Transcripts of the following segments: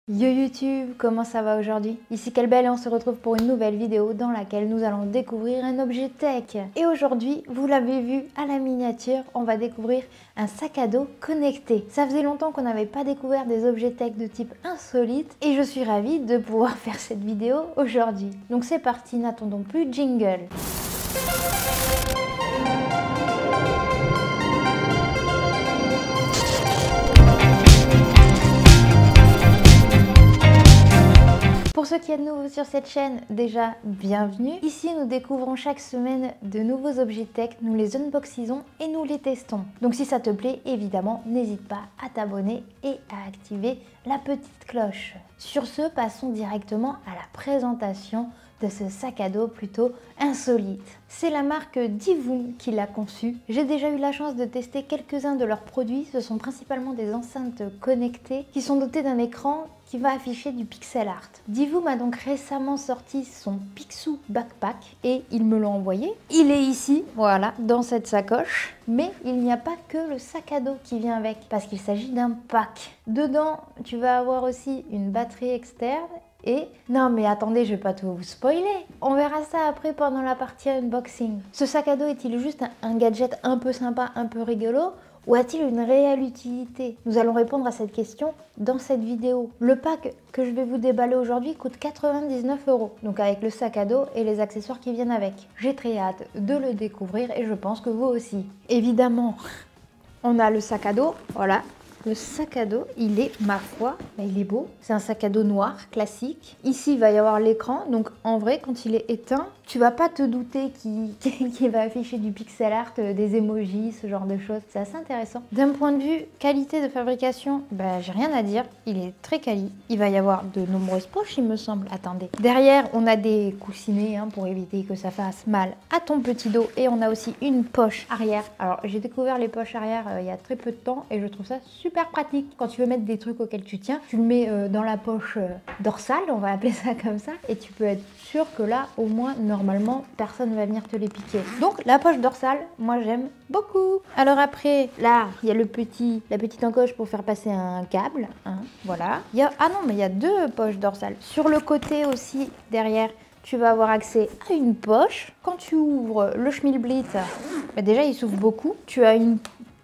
Yo YouTube, comment ça va aujourd'hui? Ici Kelbel et on se retrouve pour une nouvelle vidéo dans laquelle nous allons découvrir un objet tech. Et aujourd'hui, vous l'avez vu à la miniature, on va découvrir un sac à dos connecté. Ça faisait longtemps qu'on n'avait pas découvert des objets tech de type insolite et je suis ravie de pouvoir faire cette vidéo aujourd'hui. Donc c'est parti, n'attendons plus, jingle. Pour ceux qui êtes nouveaux sur cette chaîne, déjà bienvenue. Ici nous découvrons chaque semaine de nouveaux objets tech, nous les unboxisons et nous les testons. Donc si ça te plaît, évidemment, n'hésite pas à t'abonner et à activer la petite cloche. Sur ce, passons directement à la présentation de ce sac à dos plutôt insolite. C'est la marque Divoom qui l'a conçu. J'ai déjà eu la chance de tester quelques-uns de leurs produits. Ce sont principalement des enceintes connectées qui sont dotées d'un écran qui va afficher du pixel art. Divoom a donc récemment sorti son Picsou Backpack et ils me l'ont envoyé. Il est ici, voilà, dans cette sacoche. Mais il n'y a pas que le sac à dos qui vient avec parce qu'il s'agit d'un pack. Dedans, tu vas avoir aussi une batterie externe. Et non mais attendez, je vais pas tout vous spoiler. On verra ça après pendant la partie unboxing. Ce sac à dos est-il juste un gadget un peu sympa, un peu rigolo, ou a-t-il une réelle utilité? Nous allons répondre à cette question dans cette vidéo. Le pack que je vais vous déballer aujourd'hui coûte 99 €, donc avec le sac à dos et les accessoires qui viennent avec. J'ai très hâte de le découvrir et je pense que vous aussi. Évidemment, on a le sac à dos, voilà. Le sac à dos, il est, ma foi, il est beau. C'est un sac à dos noir, classique. Ici, il va y avoir l'écran. Donc, en vrai, quand il est éteint, tu vas pas te douter qu'il va afficher du pixel art, des emojis, ce genre de choses. C'est assez intéressant. D'un point de vue qualité de fabrication, j'ai rien à dire. Il est très quali. Il va y avoir de nombreuses poches, il me semble. Attendez. Derrière, on a des coussinets pour éviter que ça fasse mal à ton petit dos. Et on a aussi une poche arrière. Alors, j'ai découvert les poches arrière il y a très peu de temps et je trouve ça super pratique. Quand tu veux mettre des trucs auxquels tu tiens, tu le mets dans la poche dorsale, on va appeler ça comme ça, et tu peux être sûr que là, au moins, normalement, personne ne va venir te les piquer. Donc, la poche dorsale, moi, j'aime beaucoup. Alors après, là, il y a la petite encoche pour faire passer un câble, voilà. Ah non, mais il y a deux poches dorsales. Sur le côté aussi, derrière, tu vas avoir accès à une poche. Quand tu ouvres le Schmilblick, déjà, il s'ouvre beaucoup. Tu as une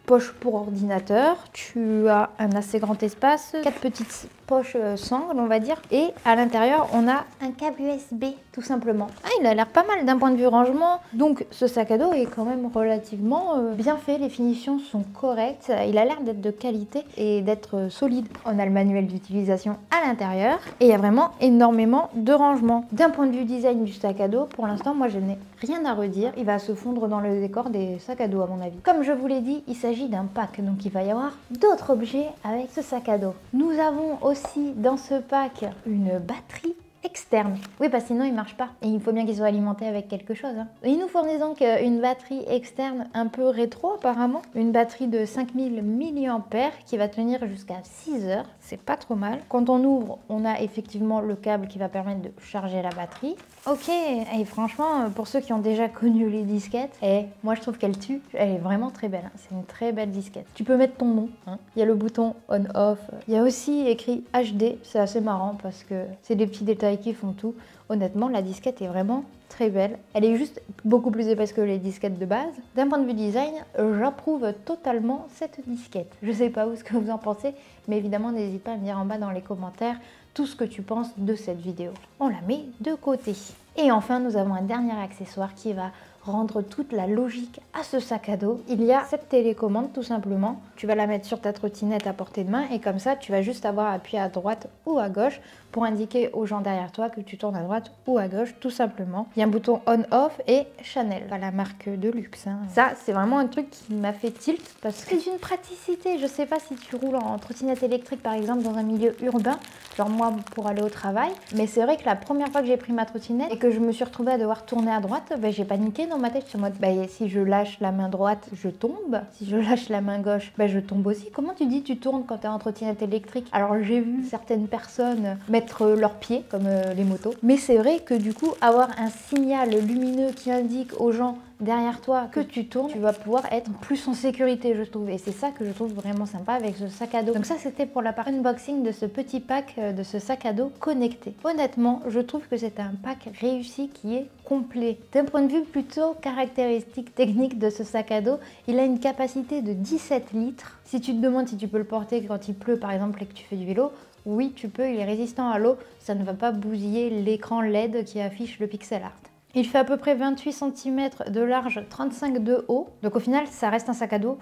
poche pour ordinateur, tu as un assez grand espace, 4 petites poches sangles on va dire, et à l'intérieur on a un câble USB tout simplement. Il a l'air pas mal d'un point de vue rangement, donc ce sac à dos est quand même relativement bien fait, les finitions sont correctes, il a l'air d'être de qualité et d'être solide. On a le manuel d'utilisation à l'intérieur et il y a vraiment énormément de rangement. D'un point de vue design du sac à dos, pour l'instant moi je n'ai rien à redire, il va se fondre dans le décor des sacs à dos à mon avis. Comme je vous l'ai dit, il s'agit d'un pack, donc il va y avoir d'autres objets avec ce sac à dos. Nous avons aussi dans ce pack une batterie externe. Oui, parce que sinon il marche pas. Et il faut bien qu'il soit alimenté avec quelque chose. Il nous fournit donc une batterie externe un peu rétro apparemment. Une batterie de 5000 mAh qui va tenir jusqu'à 6 heures. C'est pas trop mal. Quand on ouvre, on a effectivement le câble qui va permettre de charger la batterie. Ok, et franchement, pour ceux qui ont déjà connu les disquettes, moi je trouve qu'elle tue. Elle est vraiment très belle. C'est une très belle disquette. Tu peux mettre ton nom. Il y a le bouton on-off. Il y a aussi écrit HD. C'est assez marrant parce que c'est des petits détails qui font tout. Honnêtement, la disquette est vraiment très belle. Elle est juste beaucoup plus épaisse que les disquettes de base. D'un point de vue design, j'approuve totalement cette disquette. Je sais pas ce que vous en pensez, mais évidemment, n'hésite pas à me dire en bas dans les commentaires tout ce que tu penses de cette vidéo. On la met de côté. Et enfin, nous avons un dernier accessoire qui va rendre toute la logique à ce sac à dos. Il y a cette télécommande tout simplement. Tu vas la mettre sur ta trottinette à portée de main et comme ça, tu vas juste avoir à appuyer à droite ou à gauche pour indiquer aux gens derrière toi que tu tournes à droite ou à gauche, tout simplement. Il y a un bouton on-off et Chanel, pas la marque de luxe. Ça, c'est vraiment un truc qui m'a fait tilt parce que c'est une praticité. Je sais pas si tu roules en trottinette électrique, par exemple, dans un milieu urbain, genre moi pour aller au travail, mais c'est vrai que la première fois que j'ai pris ma trottinette et que je me suis retrouvée à devoir tourner à droite, j'ai paniqué dans ma tête. Je suis en mode, si je lâche la main droite, je tombe. Si je lâche la main gauche, je tombe aussi. Comment tu dis tu tournes quand tu es en trottinette électrique? Alors j'ai vu certaines personnes mettre leurs pieds, comme les motos. Mais c'est vrai que du coup, avoir un signal lumineux qui indique aux gens derrière toi que tu tournes, tu vas pouvoir être plus en sécurité, je trouve. Et c'est ça que je trouve vraiment sympa avec ce sac à dos. Donc ça, c'était pour la partie unboxing de ce petit pack de ce sac à dos connecté. Honnêtement, je trouve que c'est un pack réussi qui est complet. D'un point de vue plutôt caractéristique technique de ce sac à dos, il a une capacité de 17 litres. Si tu te demandes si tu peux le porter quand il pleut par exemple et que tu fais du vélo, oui tu peux, il est résistant à l'eau, ça ne va pas bousiller l'écran LED qui affiche le pixel art. Il fait à peu près 28 cm de large, 35 de haut, donc au final ça reste un sac à dos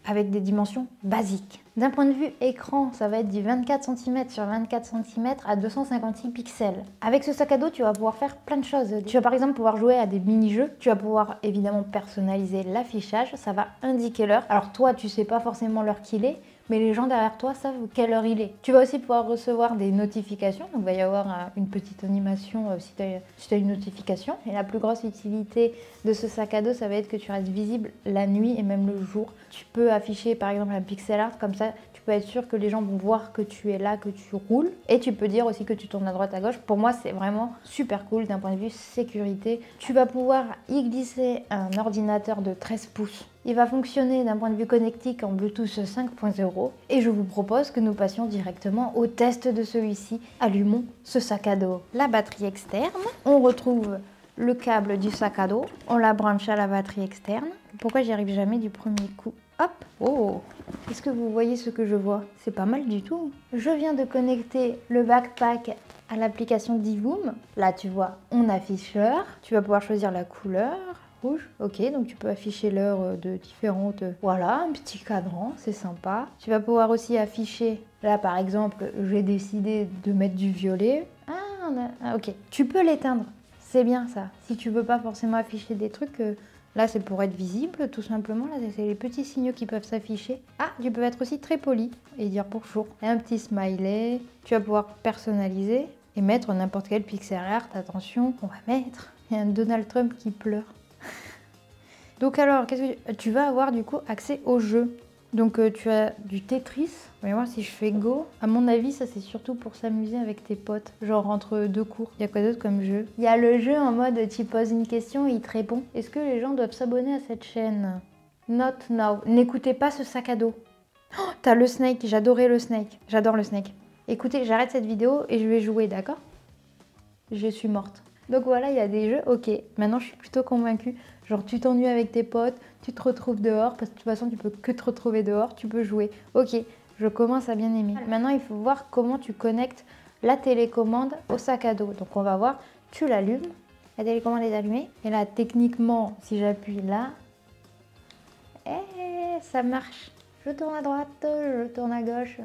avec des dimensions basiques. D'un point de vue écran, ça va être du 24 cm sur 24 cm à 256 pixels. Avec ce sac à dos, tu vas pouvoir faire plein de choses. Tu vas par exemple pouvoir jouer à des mini-jeux. Tu vas pouvoir évidemment personnaliser l'affichage. Ça va indiquer l'heure. Alors toi, tu sais pas forcément l'heure qu'il est, mais les gens derrière toi savent quelle heure il est. Tu vas aussi pouvoir recevoir des notifications. Donc il va y avoir une petite animation si tu as une notification. Et la plus grosse utilité de ce sac à dos, ça va être que tu restes visible la nuit et même le jour. Tu peux afficher par exemple un pixel art comme ça. Tu peux être sûr que les gens vont voir que tu es là, que tu roules. Et tu peux dire aussi que tu tournes à droite, à gauche. Pour moi, c'est vraiment super cool d'un point de vue sécurité. Tu vas pouvoir y glisser un ordinateur de 13 pouces. Il va fonctionner d'un point de vue connectique en Bluetooth 5.0. Et je vous propose que nous passions directement au test de celui-ci. Allumons ce sac à dos. La batterie externe. On retrouve le câble du sac à dos. On la branche à la batterie externe. Pourquoi j'y arrive jamais du premier coup? Hop! Oh! Est-ce que vous voyez ce que je vois? C'est pas mal du tout. Je viens de connecter le backpack à l'application Divoom. Là, tu vois, on affiche l'heure. Tu vas pouvoir choisir la couleur. Rouge, ok, donc tu peux afficher l'heure de différentes... Voilà, un petit cadran, c'est sympa. Tu vas pouvoir aussi afficher... Là, par exemple, j'ai décidé de mettre du violet. Ah, ok. Tu peux l'éteindre. C'est bien ça. Si tu veux pas forcément afficher des trucs... Là, c'est pour être visible, tout simplement. Là, c'est les petits signaux qui peuvent s'afficher. Ah, tu peux être aussi très poli et dire bonjour. Et un petit smiley. Tu vas pouvoir personnaliser et mettre n'importe quel pixel art. Attention, on va mettre. Il y a un Donald Trump qui pleure. Donc alors, qu'est-ce que tu vas avoir du coup accès au jeu. Donc tu as du Tetris. On va voir si je fais Go. À mon avis, ça c'est surtout pour s'amuser avec tes potes. Genre entre deux cours. Il y a quoi d'autre comme jeu? Il y a le jeu en mode tu poses une question et il te répond. Est-ce que les gens doivent s'abonner à cette chaîne? Not now. N'écoutez pas ce sac à dos. Oh, t'as le Snake. J'adorais le Snake. J'adore le Snake. Écoutez, j'arrête cette vidéo et je vais jouer, d'accord? Je suis morte. Donc voilà, il y a des jeux. Ok, maintenant je suis plutôt convaincue. Genre tu t'ennuies avec tes potes, tu te retrouves dehors, parce que de toute façon tu peux que te retrouver dehors, tu peux jouer. Ok, je commence à bien aimer. Maintenant il faut voir comment tu connectes la télécommande au sac à dos. Donc on va voir, tu l'allumes, la télécommande est allumée. Et là techniquement, si j'appuie là, ça marche. Je tourne à droite, je tourne à gauche.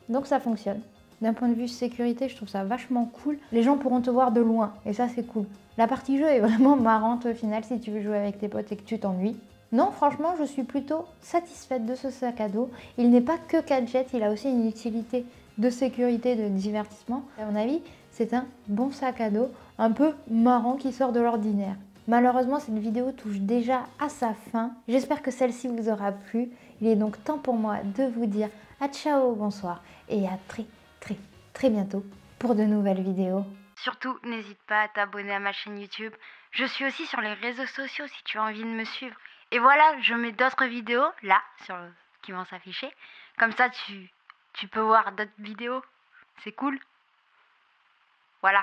Donc ça fonctionne. D'un point de vue sécurité, je trouve ça vachement cool. Les gens pourront te voir de loin et ça c'est cool. La partie jeu est vraiment marrante au final si tu veux jouer avec tes potes et que tu t'ennuies. Non, franchement, je suis plutôt satisfaite de ce sac à dos. Il n'est pas que gadget, il a aussi une utilité de sécurité, de divertissement. À mon avis, c'est un bon sac à dos, un peu marrant qui sort de l'ordinaire. Malheureusement, cette vidéo touche déjà à sa fin. J'espère que celle-ci vous aura plu. Il est donc temps pour moi de vous dire à ciao, bonsoir et à très bientôt pour de nouvelles vidéos. Surtout, n'hésite pas à t'abonner à ma chaîne YouTube. Je suis aussi sur les réseaux sociaux si tu as envie de me suivre. Et voilà, je mets d'autres vidéos là qui vont s'afficher. Comme ça, tu peux voir d'autres vidéos. C'est cool. Voilà.